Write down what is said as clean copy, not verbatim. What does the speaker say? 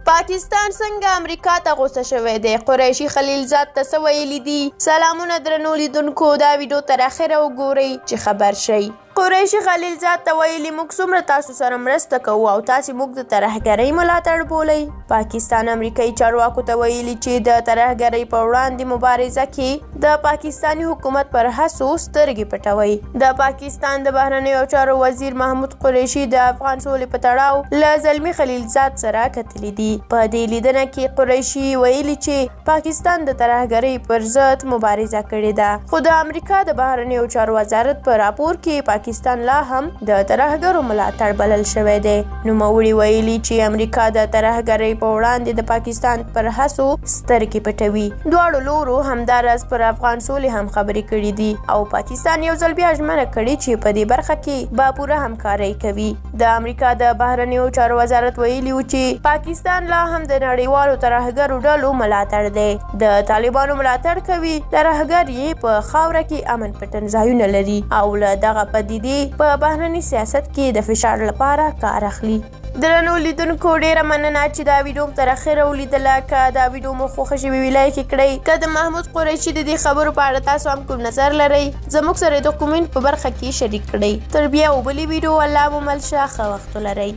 پاکستان څنګه امریکا ته غوسه شوی دی؟ قریشي خلیلزاد ته څه ویلي دي؟ سلامونه درنو لیدونکو، دا ویډیو تر اخره وګورئ چې خبر شئ. قریشي خلیلزاد ته ویلي موږ څومره تاسو سره مرسته کوو او تاسې موږ د ترهګرۍ ملاتړ بولئ. پاکستان امریکایي چارواکو ته ویلي چې د ترهګرۍ په وړاندې مبارزه کې د پاکستاني حکومت پر هڅو سترګې پټوي. د پاکستان د بهرنیو چارو وزیر محمود قریشي د افغان سولې په تړاو له زلمي خلیلزاد سره کتلي دي. په دې لیدنه کې قریشي ویلي چې پاکستان د ترهګرۍ پر ضد مبارزه کړې ده، خو د امریکا د بهرنیو چارو وزارت په راپور کې پاکستان لا هم د ترهګرو ملاتړ بلل شوی دی. نوموړي ویلي چې امریکا د ترهګرۍ په وړاندې د پاکستان پر هڅو سترګې پټوي. دواړو لورو همداراز پر افغان سولې هم خبرې کړې دي او پاکستان یو ځل بیا ژمنه کړې چې په دې برخه کې به پوره همکاري کوي. د امریکا د بهرنیو چارو وزارت ویلي و چې پاکستان لا هم د نړیوالو ترهګرو ډلو ملاتړ دی. د طالبانو ملاتړ کوي. ترهګر یې په خاوره کې امن پټن ځایونه لري او له دغه پدیدې په بهرني سیاست کې د فشار لپاره کار اخلي. درنو لیدونکو، ډیره مننه چې دا ویډیو تر اخره ولیدله. که دا ویډیو مو خوښه شوې وي لایک یې کړئ. که د محمود قریشي د دې خبرو په اړه تاسو هم کوم نظر لرئ زموږ سره د کومنټ په برخه کې شریک کړئ. تر بیا او بلې ویډیو الله مو مل شه. ښه وخت ولرئ.